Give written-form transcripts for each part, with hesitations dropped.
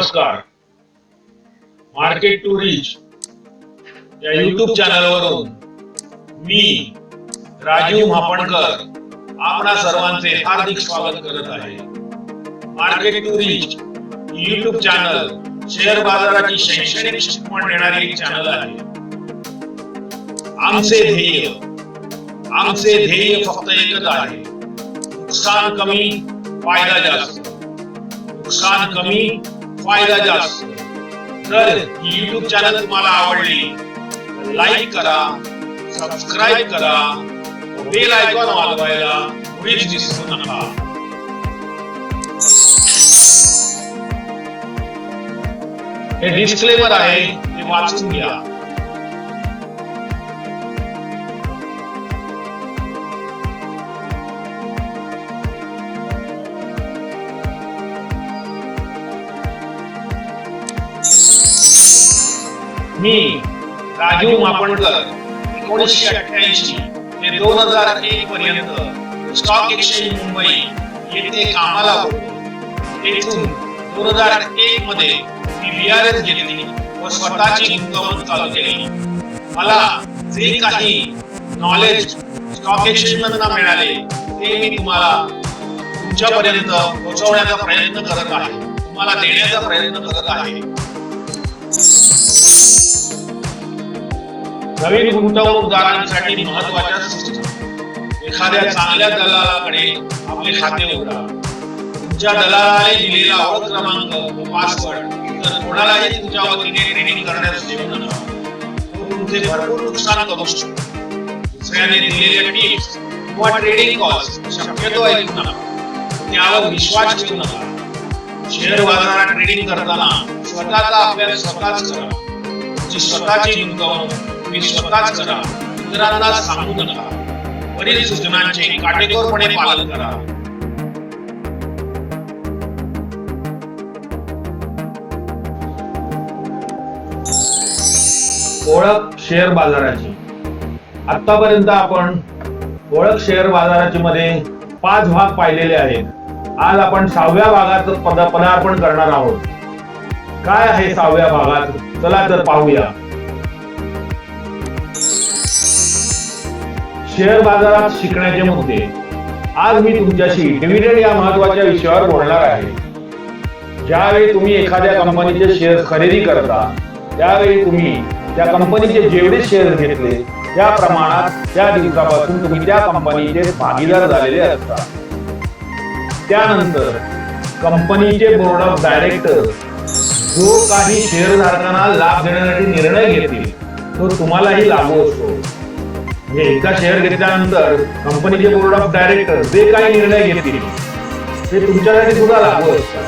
नमस्कार. Market to reach या YouTube चॅनलवरून मी राजीव महापणकर आपणा सर्वांचे हार्दिक स्वागत करत आहे. Market to reach YouTube channel share बाजाराची शैक्षणिक शिकवण देणारी एक चॅनल आहे. आमचे ध्येय फक्त एकच आहे, नुकसान कमी फायदा जास्त. नुकसान कमी फायदा जास्त. जर YouTube चॅनल तुम्हाला आवडली लाईक करा, सबस्क्राईब करा, बेल आयकॉन वाजवायला मुळीच विसरू नका. हे डिस्क्लेमर आहे, ते वाचून घ्या. मी राजीव महापणकर 1988 ते 2001 पर्यंत स्टॉक एक्सचेंज मुंबई येथे कामाला होतो. तेथून 2001 मध्ये मी VRS घेतली व स्वतःची गुंतवणूक चालू केली. मला जे काही नॉलेज स्टॉक एक्सचेंज मधून मिळाले ते मी तुम्हाला तुमच्यापर्यंत पोहोचवण्याचा प्रयत्न करत आहे, तुम्हाला देण्याचा प्रयत्न करत आहे. नवीन गुंतवणूकदारांसाठी महत्त्वाच्या सूचना. एखाद्या चांगल्या दलालाकडे आपले खाते उघडा. तुमच्या दलालाने दिलेला ओळख क्रमांक व पासवर्ड तर कोणालाही तुमच्या वतीने ट्रेडिंग करण्यास देऊ नका. तो तुमचे भरपूर नुकसान करू शकतो. दुसऱ्याने दिलेल्या टिप्स किंवा ट्रेडिंग कॉल्स शक्यतो ऐकू नका. त्यावर विश्वास ठेवू नका. शेअर बाजारात ट्रेडिंग करताना स्वतःचा अभ्यास स्वतःच करा. तुमची स्वतःची गुंतवणूक तुम्ही स्वतःच करा, इतरांना सांगू नका. वरील सूचनांचे काटेकोरपणे पालन करा. ओळख शेअर बाजाराची. आतापर्यंत आपण ओळख शेअर बाजाराची मध्ये 5 भाग पाहिलेले आहेत. आज आपण 6व्या भागात पदार्पण करणार आहोत. काय आहे 6व्या भागात, चला तर पाहूया. शेअर बाजारात शिकण्याचे मुद्दे. आज मी तुमच्याशी डिव्हिडंड या महत्त्वाच्या विषयावर बोलणार आहे. ज्यावेळी तुम्ही एखाद्या कंपनीचे शेअर खरेदी करता त्यावेळी तुम्ही त्या कंपनीचे जेवढे शेअर घेतले त्या प्रमाणात त्या दिवसापासून तुम्ही त्या कंपनीचे भागीदार झालेले असतात. त्यानंतर कंपनीचे बोर्ड ऑफ डायरेक्टर जो काही शेअरधारकांना लाभ देण्यासाठी निर्णय घेतील तो तुम्हालाही लागू असतो. एकदा शेअर घेतल्यानंतर कंपनीचे बोर्ड ऑफ डायरेक्टर जे काही निर्णय घेतील ते तुमच्यासाठी सुद्धा लागू असतात.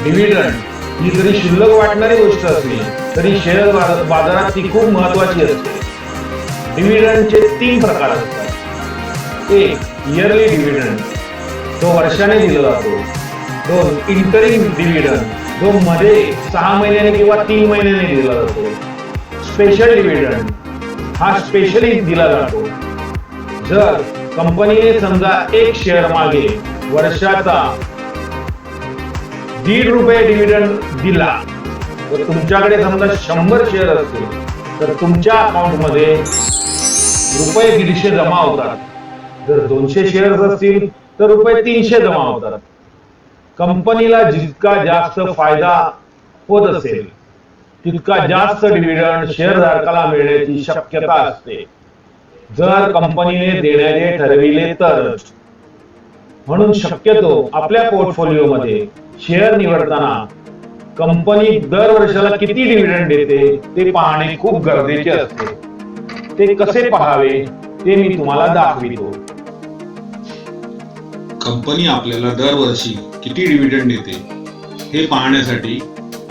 डिव्हिडंड ही जरी शिल्लक वाटणारी गोष्ट असली तरी शेअर बाजारात ती खूप महत्वाची असते. डिव्हिडंडचे 3 प्रकार असतात. एक इयरली डिव्हिडंड, जो वर्षाने दिला जातो. 2 इंटरिम डिव्हिडंड, जो मध्ये 6 महिन्याने किंवा 3 महिन्याने दिला जातो. स्पेशल डिव्हिडंड हा स्पेशली दिला जातो. जर कंपनीने समजा एक शेअर मागे वर्षाचा ₹1.5 डिव्हिडंड दिला तर तुमच्याकडे समजा 100 शेअर असतील तर तुमच्या अकाउंट मध्ये ₹150 जमा होतात. जर 200 शेअर्स असतील तर ₹300 जमा होतात. कंपनीला जितका जास्त फायदा होत असेल तितका जास्त डिव्हिडंड शेअरधारकाला मिळण्याची शक्यता असते, जर कंपनीने देण्याचे ठरविले तरच. म्हणून शक्यतो आपल्या पोर्टफोलिओमध्ये शेअर निवडताना कंपनी दर वर्षाला किती डिव्हिडंड देते ते पाहणे खूप गरजेचे असते. ते कसे पाहावे ते मी तुम्हाला दाखवितो. कंपनी आपल्याला दरवर्षी किती डिव्हिडंड देते हे पाहण्यासाठी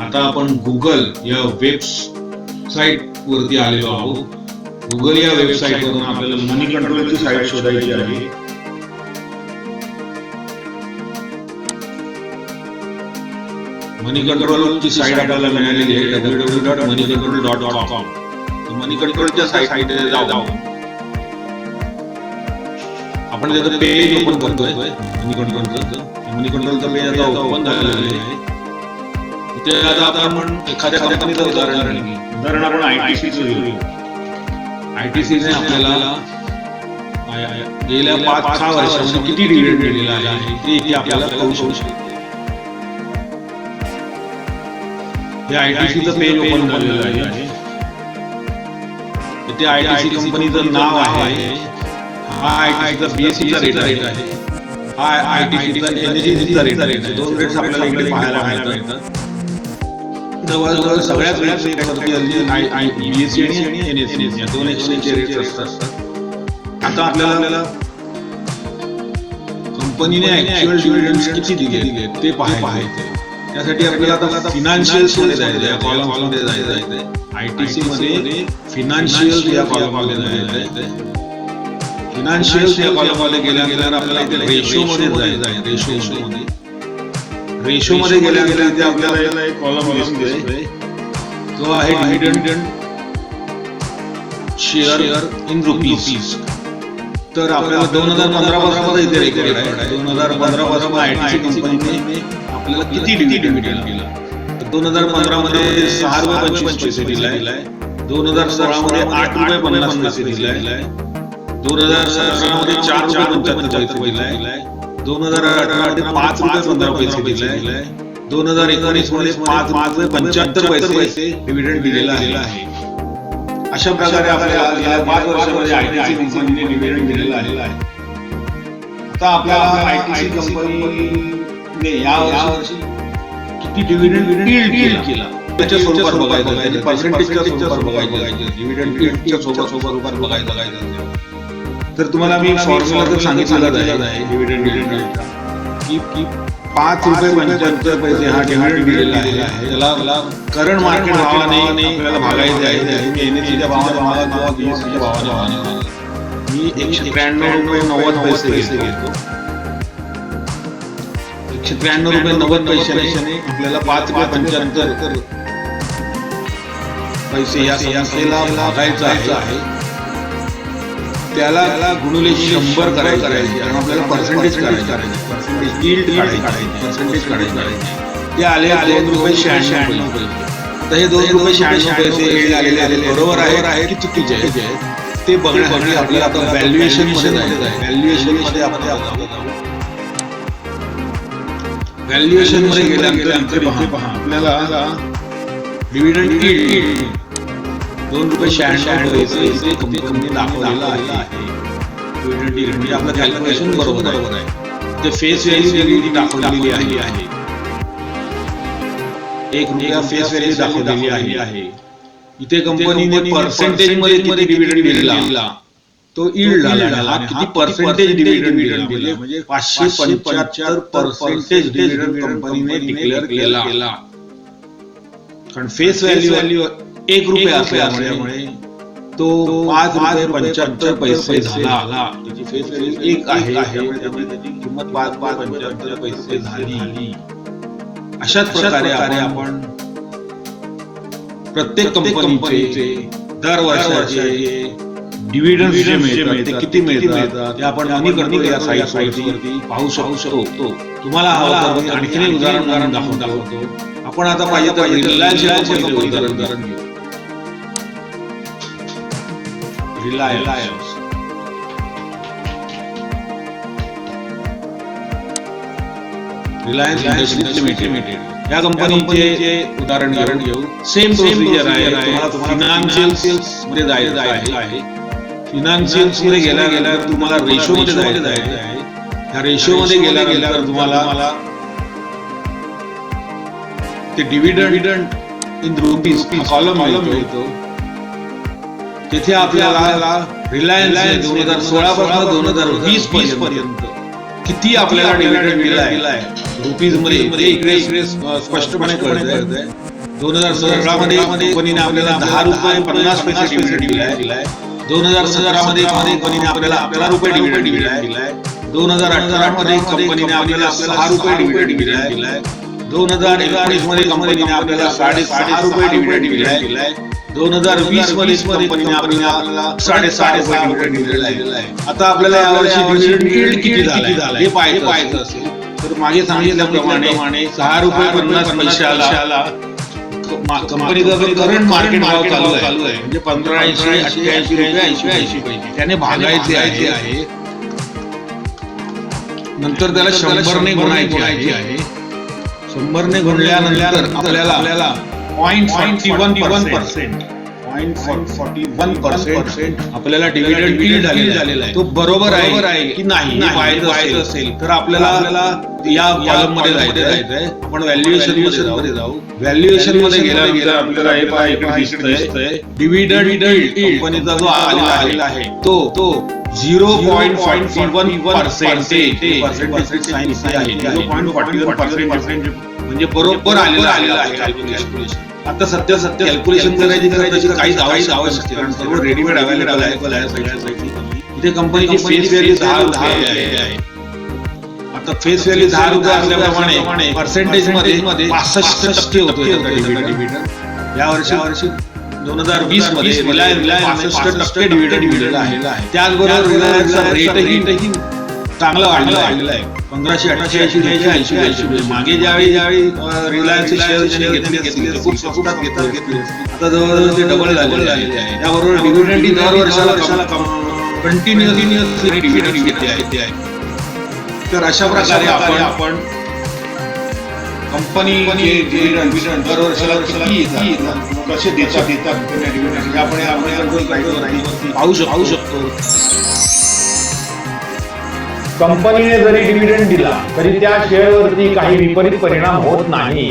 आता आपण गुगल या वेबसाईट वरती आलेलो आहोत. गुगल या वेबसाईट वरून आपल्याला मनी कंट्रोलची साईट शोधायची आहे. मनी कंट्रोलची साईट आपल्याला मिळालेली आहे www.moneycontrol.com. मनी कंट्रोलच्या साईट जाऊ. आपण त्याचं पेज ओपन करतोय. मनी कंट्रोलचं पेज आता ओपन झालेलं आहे. इथे आता आपण एखाद्या कंपनीचं उदाहरण घेऊ. उदाहरण आपण ITC घेऊ. ITC ने आपल्याला गेल्या 5-6 वर्षामध्ये किती डिव्हिडंड दिलेला आहे ते इथे आपल्याला कळू शकतो. हे ITCचं पेज ओपन झालेलं आहे. इथे ITC कंपनीचं नाव आहे. हा ITCचा BSEचा रेट आहे. हा ITCचा NSEचा रेट आहे. दोन रेट्स आपल्याला इकडे पाहायला मिळतात. जवळजवळ सगळ्याच वेबसाईटवरती BSE आणि NSE या दोन एक्सचेंजचे रेट्स असतात. आता आपल्याला कंपनीने ऍक्च्युअल डिव्हिडंड्स किती दिले ते पाहायचे. त्यासाठी आपल्याला आता फिनान्शियल्स मध्ये जायचं आहे. कॉलम मध्ये जायचं आहे. ITC मध्ये फिनान्शियल या कॉलम मध्ये जायचं आहे. फिनान्शियल या कॉलम मध्ये गेल्यानंतर आपल्याला इथे रेशो मध्ये जायचं आहे. रेशो मध्ये गेल्यानंतर इथे आपल्याला एक कॉलम दिसतोय. तो आहे डिव्हिडंड शेअर इन रुपीज. तर आपल्याला 2015 पासून इथे रेकॉर्ड आहे. 2015 पासून ITC कंपनीने आपल्याला किती डिव्हिडंड दिला. 2015 मध्ये 6.25 रुपये दिलाय. 2016 मध्ये 8.50 रुपये दिलाय. 2017 मध्ये 4.75 रुपये दिलाय. 2018 मध्ये 5.15 रुपये दिलाय. 2019 मध्ये 5.75 पैसे डिव्हिडंड दिलेला आहे. अशा प्रकारे आपल्याला 5 वर्षामध्ये ITC कंपनीने डिव्हिडंड दिलेला आहे. आता आपल्याला ITC कंपनीने या वर्षी किती डिव्हिडंड केला त्याच्या स्वरूपात बघायचं, पर्सेंटेजच्या स्वरूपात बघायचं, डिव्हिडंड यील्डच्या स्वरूपात बघायचं. तर तुम्हाला मी फॉर्म्युला तर सांगितलेला आहे डिव्हिडंड यील्डचा की 5.75 रुपये हा डिव्हिडंड दिलेला आहे. त्याला करंट मार्केट भावाने आपल्याला भागायचे आहे. मी NSEच्या भावाने किंवा BSEच्या भावाने मी 193.90 रुपये घेतो. 193.90 रुपये आपल्याला 5.75 पैसे या संस्थेला भागायचं आहे. त्याला गुणिले 100 करायचे आणि आपल्याला पर्सेंटेज करायचं, पर्सेंटेज यील्ड पर्सेंटेज काढायचं. ते आले 2.96 रुपये. तर हे 2.96 पैसे आलेले बरोबर आहे की चुकीचे आहेत ते बघण्यासाठी आपल्याला आता व्हॅल्युएशन मध्ये जायचं आहे. व्हॅल्युएशन मध्ये व्हॅल्युएशन मध्ये गेल्यानंतर आपल्याला डिव्हिडंड यील्ड 2.96 पैसे इथे कंपनी दाखवलेला आहे. डिव्हिडंड यील्ड म्हणजे आपलं कॅल्क्युलेशन बरोबर आहे. ते फेस व्हॅल्यू दाखवलेली आहे. 1 रुपया फेस व्हॅल्यू दाखवलेली आहे. इथे कंपनीने पर्सेंटेज मध्ये किती डिव्हिडंड दिला तो यील्ड झाला. हा किती पर्सेंटेज डिव्हिडंड दिला म्हणजे 575% डिव्हिडंड कंपनीने डिक्लेअर केला. कारण फेस व्हॅल्यू 1 रुपया असल्यामुळे तो 5.75 पैसे झाला. त्याची फेस व्हॅल्यू 1 आहे त्यामुळे त्याची किंमत 5.75 पैसे झाली. अशाच प्रकारे आपण प्रत्येक कंपनीचे दर वर्षाचे डिव्हिडंड जे मिळतात ते किती मिळतात ते आपण मनी कंट्रोल या साईटवरती पाहू शकतो. तुम्हाला आणखी एक उदाहरण दाखवतो. आपण आता पाहिजे तर रिलायन्स उदाहरण घेऊ. रिलायन्स इंडस्ट्रीज लिमिटेड या कंपनीचे उदाहरण घेऊ. सेम प्रोसिजर आहे. फिनान्शियल्स मध्ये जायचं आहे. फिनान्शियल्स मध्ये गेल्या तुम्हाला रेशो मध्ये जायचं आहे. ह्या रेशो मध्ये गेल्यानंतर तुम्हाला ते डिव्हिडंड इन रुपीज कॉलम मिळतो. तिथे आपल्याला रिलायन्स 2016 पासून 2020 पर्यंत किती आपल्याला डिव्हिडंड दिलाय रुपीज मध्ये इकडे स्पष्टपणे कळतंय. 2016 मध्ये कंपनीने आपल्याला 10 रुपये 50 पैसे डिव्हिडंड दिलाय. 2017 मध्ये कंपनीने आपल्याला 11 रुपये डिव्हिडंड दिलाय. 2018 मध्ये कंपनीने आपल्याला 6 रुपये डिव्हिडंड दिलाय. 2019 मध्ये कंपनीने आपल्याला 6.5 रुपये डिव्हिडंड दिलाय. 2020 मध्ये कंपनीने आपल्याला 6.5 रुपये डिव्हिडंड दिलाय. आता आपल्याला यावर्षी डिव्हिडंड यील्ड किती झालाय हे पाहायचं असेल तर मागे सांगितल्याप्रमाणे 6 रुपये 50 पैशाला कंपनीचा जो करंट मार्केट भाव चालू आहे म्हणजे 1580 88 रुपये 80 पैसे त्याने भागायचे आहे. नंतर त्याला 100 गुणायचे आहे. 100 गुणल्यानंतर आपल्याला 0.41% आपल्याला डिव्हिडंड यील्ड झालेला आहे. तो बरोबर आहे की नाही पाहायचं असेल तर आपल्याला या कॉलम मध्ये जायचंय. आपण व्हॅल्युएशन मध्ये जाऊ. व्हॅल्युएशन मध्ये गेल्यानंतर आपल्याला हे पहा इकडे दिसतंय डिव्हिडंड यील्ड कंपनीचा जो आलेला आहे तो 0.41% म्हणजे बरोबर आलेला आहे कॅल्क्युलेशन. आता सत्य कॅल्क्युलेशन करायची काहीच आवश्यक कारण सर्व रेडीमेड अवेलेबल आहे सगळ्यासाठी. इथे कंपनीची फेस व्हॅल्यू 10 रुपये आहे. आता फेस व्हॅल्यू 10 रुपये असल्याप्रमाणे पर्सेंटेज मध्ये 65% होतो डिव्हिडंड. या वर्षी 2020 मध्ये रिलायन्स 65% डिव्हिडंड आहे. त्याचबरोबर रिलायन्सचा रेटही चांगला वाढलेला आहे. 1588 मागे ज्यावेळी रिलायन्सचे शेअर घेतले खूप स्वस्तात घेतले. आता जवळजवळ ते डबल झालेले आहे. त्याबरोबर डिव्हिडंड दर वर्षाला कंटिन्युअसली डिव्हिडंड घेतले आहे. तर अशा प्रकारे आपण कंपनी डिव्हिडंड दर वर्षाला कसे देतात आपण पाहू शकतो. कंपनीने जरी डिव्हिडंड दिला तरी त्या शेअरवरती काही विपरीत परिणाम होत नाही.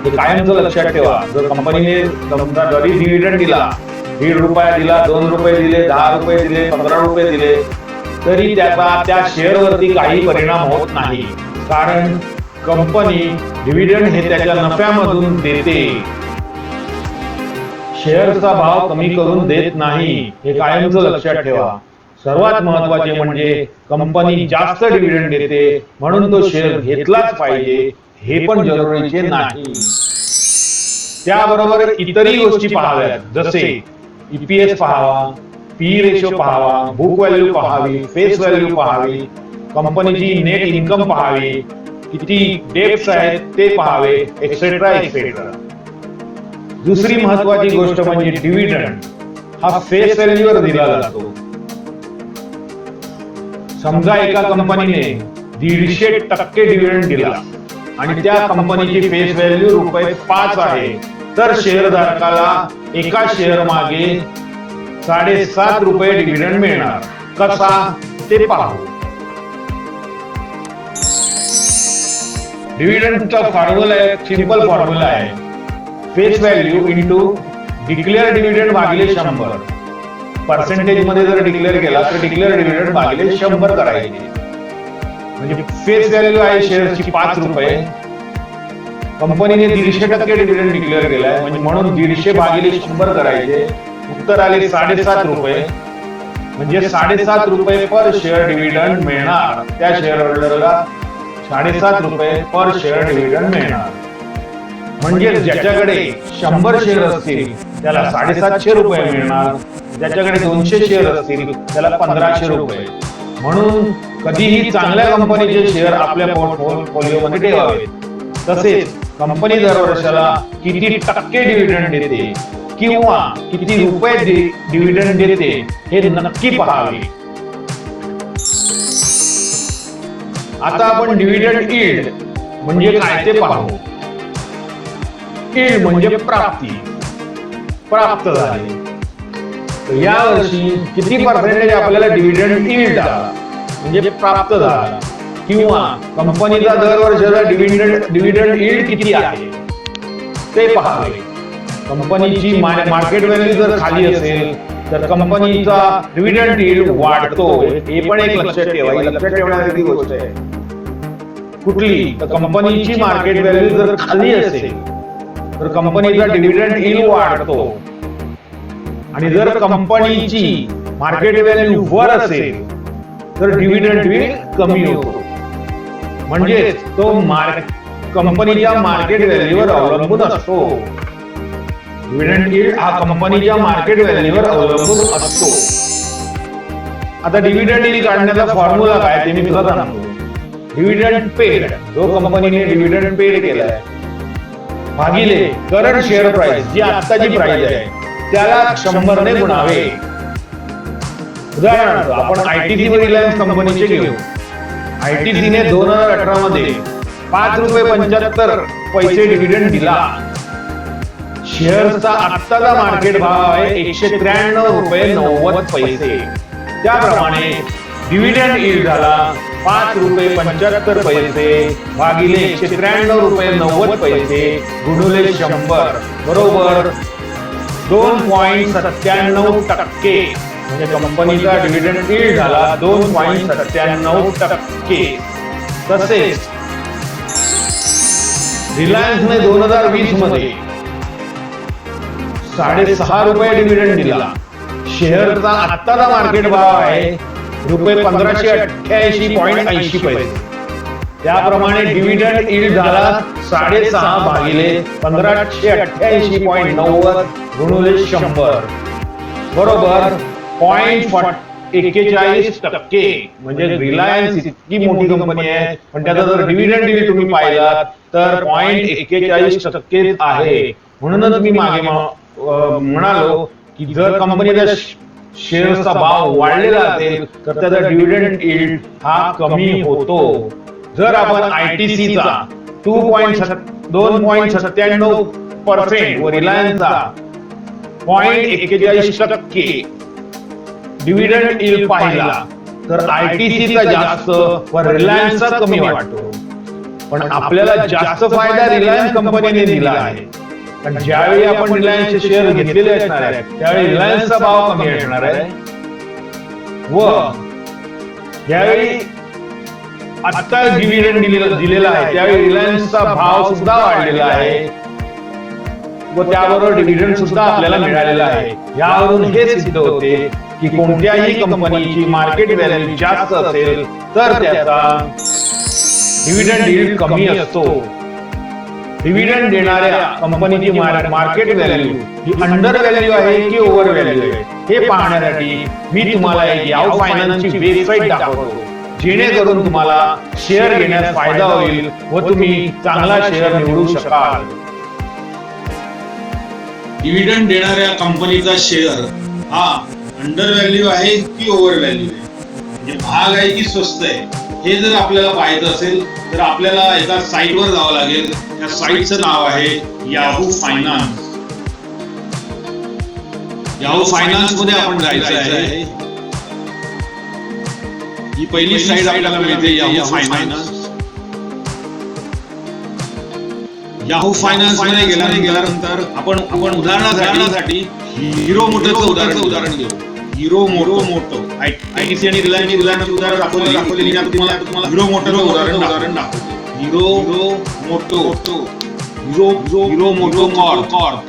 हे कायमचं लक्षात ठेवा. जर कंपनीने समजा जरी डिव्हिडंड दिला, 1.5 रुपया दिला, 2 रुपये दिले, 10 रुपये दिले, 15 रुपये दिले, तरी त्याचा त्या शेअरवरती काही परिणाम होत नाही. कारण कंपनी डिव्हिडंड हे त्याच्या नफ्यामधून देते, शेअरचा भाव कमी करून देत नाही. हे कायमचं लक्षात ठेवा. सर्वात महत्वाचे म्हणजे कंपनी जास्त डिव्हिडंड देते म्हणून तो शेअर घेतलाच पाहिजे हे पण जरुरीचे नाही. त्याबरोबर इतरही गोष्टी पाहाव्यात, जसे ईपीएस पाहावा, पी रेशो पाहावा, बुक व्हॅल्यू पाहावी, फेस व्हॅल्यू पाहावी, कंपनीची नेट इन्कम पाहावी, किती डेप्स आहेत ते पाहावे, एक्सेट्रा एक्सेट्रा. दुसरी महत्वाची गोष्ट म्हणजे डिव्हिडंड हा फेस व्हॅल्यूवर दिला जातो. समजा एका कंपनीने 150% डिव्हिडंड दिला आणि त्या कंपनीची फेस व्हॅल्यू ₹5 आहे, तर शेअरधारकाला एका शेअर मागे 7.5 रुपये डिव्हिडंड मिळणार. कसा ते पाहू. डिव्हिडंडचा फॉर्म्युला सिंपल फॉर्म्युला आहे. Face value into declare dividend भागिले 100. पर्सेंटेज मध्ये जर डिक्लेअर केला तर डिक्लेअर डिव्हिडंड भागिले 100 करायचे. म्हणजे फेस व्हॅल्यू आहे शेअरची 5 रुपये, कंपनीने 150% डिव्हिडंड डिक्लेअर केलाय म्हणजे म्हणून 150 भागिले 100 करायचे. उत्तर आले 7.5 रुपये. म्हणजे 7.5 रुपये पर शेअर डिव्हिडंड मिळणार. त्या शेअर होल्डरला 7.5 रुपये पर शेअर डिव्हिडंड मिळणार. म्हणजे ज्याच्याकडे 100 शेअर असतील त्याला 750 रुपये मिळणार. ज्याच्याकडे 200 शेअर असतील त्याला 1500 रुपये. म्हणून कधीही चांगल्या कंपनीचे शेअर आपल्या पोर्टफोलिओमध्ये ठेवावे. तसेच कंपनी दर वर्षाला किती टक्के डिव्हिडंड देते किंवा किती रुपये डिव्हिडंड देते हे नक्की पाहावे. आता आपण डिव्हिडंड यील्ड म्हणजे काय ते पाहू. यील्ड म्हणजे प्राप्त झाले. या वर्षी किती पर्सेंटेज आपल्याला डिव्हिडंड यील्ड आला म्हणजे प्राप्त झाला, किंवा कंपनीचा दर वर्षाचा डिव्हिडंड यील्ड किती आहे ते पाहावे. कंपनीची मार्केट व्हॅल्यू जर खाली असेल तर कंपनीचा डिव्हिडंड यील्ड वाढतो. हे पण एक लक्षात ठेवा. लक्षात ठेवण्यासारखी गोष्ट आहे. कुठली तर कंपनीची मार्केट व्हॅल्यू जर खाली असेल तर कंपनीचा डिव्हिडंड यील्ड वाढतो, आणि जर कंपनीची मार्केट व्हॅल्यू वर असेल तर डिव्हिडंड यील्ड कमी होतो. म्हणजे तो कंपनीच्या मार्केट व्हॅल्यूवर अवलंबून असतो. डिव्हिडंड यील्ड हा कंपनीच्या मार्केट व्हॅल्यूवर अवलंबून असतो. आता डिव्हिडंड यील्ड काढण्याचा फॉर्म्युला काय ते मी तुला सांगतो. डिव्हिडंड पेड, जो कंपनीने डिव्हिडंड पेड केलाय भागिले करंट शेअर प्राइस जी आत्ताची प्राइस आहे त्याला 100 ने गुणावे. उदाहरणार्थ आपण आयटीसी व रिलायन्स कंपनीचे घेऊ. आयटीसी ने 2018 मध्ये ₹5.75 डिव्हिडंड दिला. शेअरचा आत्ताचा मार्केट भाव आहे ₹193.90. त्याप्रमाणे डिव्हिडंड यील्ड झाला ₹5.75 भागिले ₹193.90 गुणिले 100 बरोबर 2.97%. म्हणजे कंपनीचा डिव्हिडंड यील्ड झाला 2.97%. तसेच रिलायन्सने 2020 मध्ये ₹6.5 डिव्हिडंड दिला. शेअरचा आत्ताचा मार्केट भाव आहे ₹1588.80. त्याप्रमाणे डिव्हिडंड यील्ड झाला 6.5 भागिले 1588.90 गुणिले 100 बरोबर 0.41%. म्हणजे रिलायन्स इतकी मोठी कंपनी आहे पण त्याचा जर डिव्हिडंड यील्ड तुम्ही पाहिलात तर 0.41% आहे. म्हणूनच मी मागे म्हणालो की जर कंपनीचा शेअरचा भाव वाढलेला असेल तर त्याचा डिव्हिडंड यील्ड हा कमी होतो. जर आपण आयटीसीचा 2.97% व रिलायन्सचा 0.41% डिव्हिडंड यील्ड पाहिला तर आयटीसीचा जास्त व रिलायन्सचा कमी वाटतो. पण आपल्याला जास्त फायदा रिलायन्स कंपनीने दिला आहे. पण ज्यावेळी आपण रिलायन्सचे शेअर घेतलेले असणार आहे त्यावेळी रिलायन्सचा भाव कमी असणार आहे व ज्यावेळी आता डिव्हिडंड दिलेला आहे त्यावेळी रिलायन्सचा भाव सुद्धा वाढलेला आहे व त्याबरोबर डिव्हिडंड सुद्धा आपल्याला मिळालेला आहे. यावरून हे सिद्ध होते की कोणत्याही कंपनीची मार्केट व्हॅल्यू जास्त असेल तर त्याचा डिव्हिडंड यील्ड कमी असतो. डिव्हिडंड देणाऱ्या कंपनीची मार्केट व्हॅल्यू ही अंडर व्हॅल्यू आहे की ओव्हर व्हॅल्यू आहे हे पाहण्यासाठी मी तुम्हाला एक याहू फायनान्सची वेबसाईट दाखवतो जेणेकरून तुम्हाला शेअर घेण्यास फायदा होईल व तुम्ही चांगला शेअर निवडू शकाल. डिव्हिडंड देणाऱ्या कंपनीचा शेअर हा अंडर व्हॅल्यू आहे की ओव्हर व्हॅल्यू आहे, म्हणजे महाग आहे की स्वस्त आहे, हे जर आपल्याला पाहायचं असेल तर आपल्याला एका साईटवर जावं लागेल. त्या साईटचं नाव आहे याहू फायनान्स. याहू फायनान्स मध्ये आपण जायचं आहे. ही पहिली साईट आपल्याला मिळते याहू फायनान्स. याहू फायनान्स मध्ये गेल्यानंतर आपण उदाहरणासाठी हिरो मोटरचं उदाहरण घेऊ. हिरो मोटो आयटीसी आणि रिलायन्स उदाहरण दाखवलेली तुम्हाला हिरो मोटोचं उदाहरण दाखवतो. Hero Moto Corp.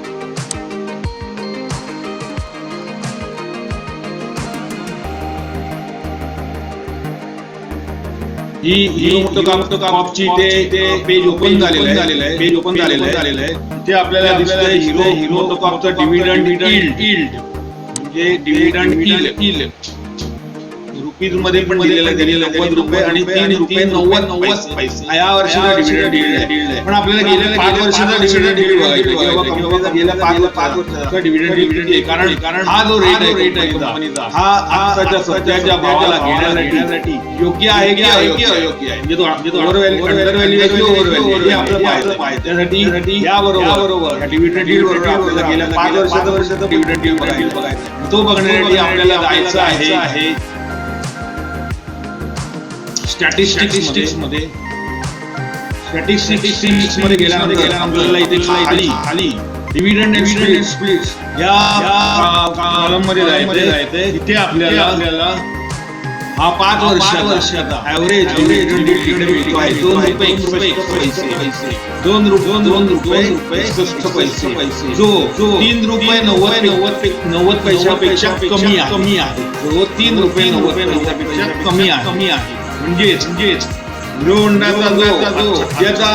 ही हिरो मोटो कॉर्पची ते पेज ओपन झालेलं आहे. ते आपल्याला दिसतंय हिरो मोटो कॉर्पचं डिव्हिडंड यील्ड म्हणजे डिव्हिडंड यील्ड रुपीज मध्ये पण दिलेलं आहे ₹90 आणि ₹3.90 या वर्षाचा डिव्हिडंड यील्ड आहे. पण आपल्याला गेल्या 5 वर्षाचा डिव्हिडंड यील्ड बघायचा किंवा गेल्या 5 वर्षाचा डिव्हिडंड यील्ड आहे. कारण हा जो रेट आहे कंपनीचा हा आताच्या सध्याच्या भावाला घेण्यासाठी योग्य आहे की अयोग्य आहे, म्हणजे तो अंडर व्हॅल्यू आहे की ओव्हर व्हॅल्यू हे आपल्याला पाहायचं. त्यासाठी याबरोबर डिव्हिडंड यील्ड बरोबर आपल्याला गेल्या 5 वर्षाचा डिव्हिडंड यील्ड बघायचा. तो बघण्यासाठी आपल्याला जायचं आहे स्टॅटिस्टिक्स मध्ये गेल्यानंतर आपल्याला इथे खाली डिव्हिडंड अँड स्प्लिट्स या कॉलम मध्ये जायचंय. तिथे आपल्याला हा 5 वर्षाचा ऍव्हरेज डिव्हिडंड यील्ड मिळतो आहे ₹2.60 जो ₹3.90 कमी आहे. जो ₹3.90 कमी आहे. म्हणजेच हिरो होंडाचा जो सध्याचा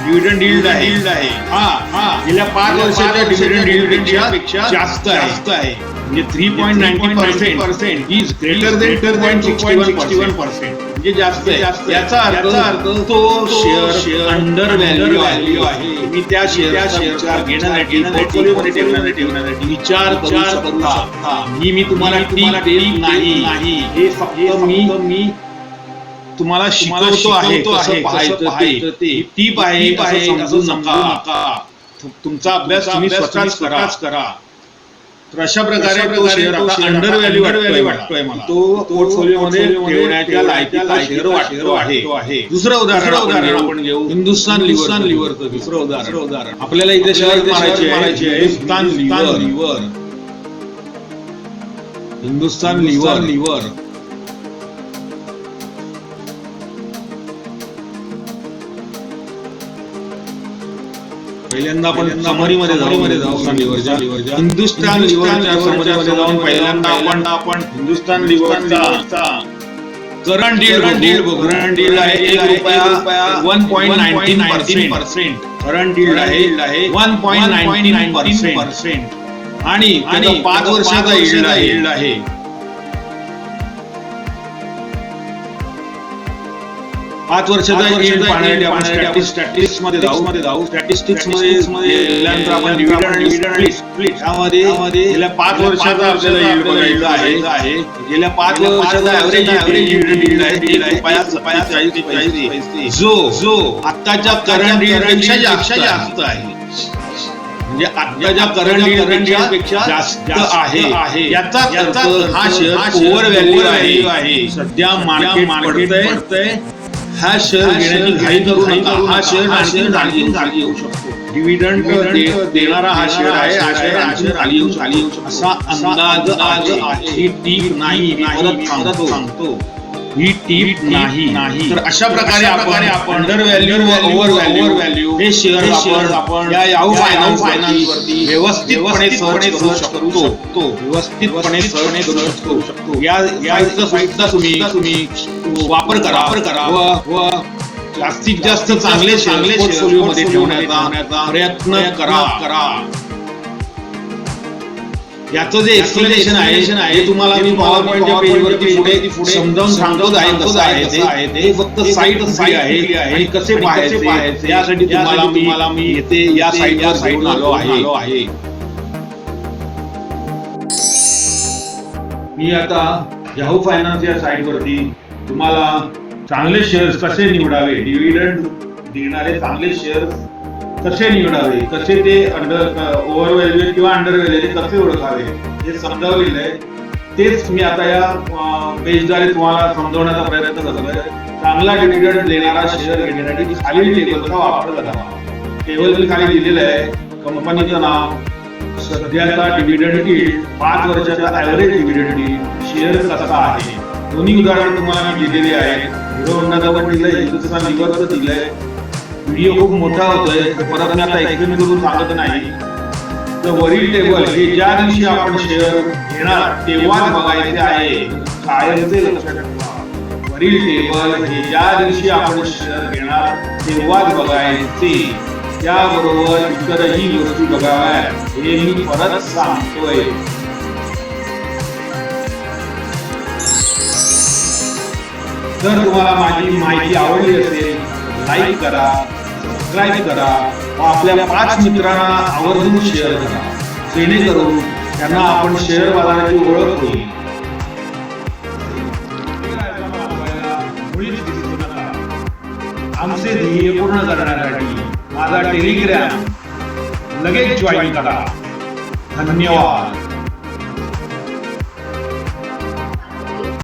डिव्हिडंड यील्ड आहे हा गेल्या 5 वर्षाच्या डिव्हिडंड यील्डपेक्षा जास्त आहे. म्हणजे 3.90% इज ग्रेटर दॅन 61%. म्हणजे जास्त याचा अर्थ तो शेअर अंडर व्हॅल्यू आहे. तुम्ही त्या शेअरचा घेण्यासाठी पोर्टफोलिओमध्ये ठेवण्यासाठी विचार करू शकता. मी तुम्हाला टीप देत नाही, हे फक्त मी तुम्हाला शिकवतो आहे कसं पाहायचं ते. टीप आहे असं समजू नका. तुमचा अभ्यास तुम्ही स्वतःच करा. तर अशा प्रकारे तो शेअर आता अंडर व्हॅल्यू वाटतोय मला. तो पोर्टफोलिओमध्ये ठेवण्याच्या लायकीचा शेअर वाटतो आहे. दुसरं उदाहरण आपण घेऊ हिंदुस्तान लिव्हरचं. दुसरं उदाहरण आपल्याला इथे शेअर मारायचे आहे हिंदुस्तान लिव्हर. पहिल्यांदा आपण समरीमध्ये जाऊ. हिंदुस्तान लिव्हरच्या समरीमध्ये जाऊन पहिल्यांदा आपण हिंदुस्तान लिव्हरचा करंट डील बघू. करंट डील आहे ₹1.19. करंट डील आहे 1.19%. आणि 5 वर्षाचा यील्ड आहे. 5 वर्षाचा यील्ड पाहण्यासाठी आपण स्टॅटिस्टिक्स मध्ये जाऊ. स्टॅटिस्टिक्स मध्ये आपण डिव्हिडंड स्प्लिट यामध्ये गेल्या 5 वर्षाचा आपल्याला यील्ड बघायचा आहे. गेल्या 5 वर्षाचा ऍव्हरेज यील्ड आहे ₹1.45 जो आत्ताच्या करंट यील्डपेक्षा जास्त आहे. म्हणजे आत्ताच्या करंट यील्डपेक्षा जास्त आहे. याचा अर्थ हा शेअर ओव्हर व्हॅल्यू आहे. सध्या मार्केट पडतंय. हा शेअर घेण्याची घाई करू नका. हा शेअर आणखी खाली येऊ शकतो. डिव्हिडंड देणारा हा शेअर आहे. हा शेअर आणखी खाली येऊ शकतो असा अंदाज आहे. ही टीप नाही, परत सांगतो ही टीप नाही. तर अशा प्रकारे आपण अंडर व्हॅल्यू ओव्हर व्हॅल्यू हे शेअर आपण या याहू फायनान्स वरती व्यवस्थितपणे सर्च करू शकतो. या साईटचा तुम्ही वापर करा व जास्तीत जास्त चांगले पोर्टफोलिओ मध्ये ठेवण्याचा प्रयत्न करा. याचं जे एक्सप्लेनेशन आहे तुम्हाला मी पॉवर पॉईंटच्या पेजवरती पुढे समजावून सांगतो आहे कसं आहे ते. फक्त साईट आहे आणि कसे पाहायचे यासाठी तुम्हाला मी येथे या साईटवर घेऊन आलो आहे. मी आता याहू फायनान्स या साईटवरती तुम्हाला चांगले शेअर्स कसे निवडावे, डिव्हिडंड देणारे चांगले शेअर्स कसे निवडावे, कसे ते ओव्हर व्हॅल्यू किंवा अंडर व्हॅल्यू कसे ओळखावे हे समजावलेलं आहे. तेच मी आता या पेजद्वारे तुम्हाला समजवण्याचा प्रयत्न करतोय. चांगला डिव्हिडंड देणारा शेअर घेण्यासाठी खालील टेबलचा वापर करावा. टेबल खाली दिलेलं आहे कंपनीचं नाव, सध्याचा डिव्हिडंड यील्ड, 5 वर्षाचा ऍव्हरेज डिव्हिडंड यील्ड, शेअर कसा आहे. दोन्ही उदाहरण तुम्हाला मी दिलेले आहेत. हिरो होंडाचं पण दिलंय, हिंदुस्तान लिव्हरचं दिलंय. व्हिडिओ खूप मोठा होतोय, परत मी आता एक्सप्लेन करून सांगत नाही. तर वरील टेबल हे ज्या दिवशी आपण शेअर घेणार तेव्हाच बघायचे आहे. कायमचे लक्षात ठेवा. वरील टेबल हे ज्या दिवशी आपण शेअर घेणार तेव्हाच बघायचे. त्याबरोबर इतरही गोष्टी बघाव्यात हे मी परत सांगतोय. जर तुम्हाला माझी माहिती आवडली असेल लाईक करा, सबस्क्राईब करा व आपल्या 5 मित्रांना आवर्जून शेअर करा, जेणेकरून त्यांना आपण शेअर बाजाराची ओळख होईल. आमचे ध्येय पूर्ण करण्यासाठी माझा टेलिग्राम लगेच जॉईन करा. धन्यवाद.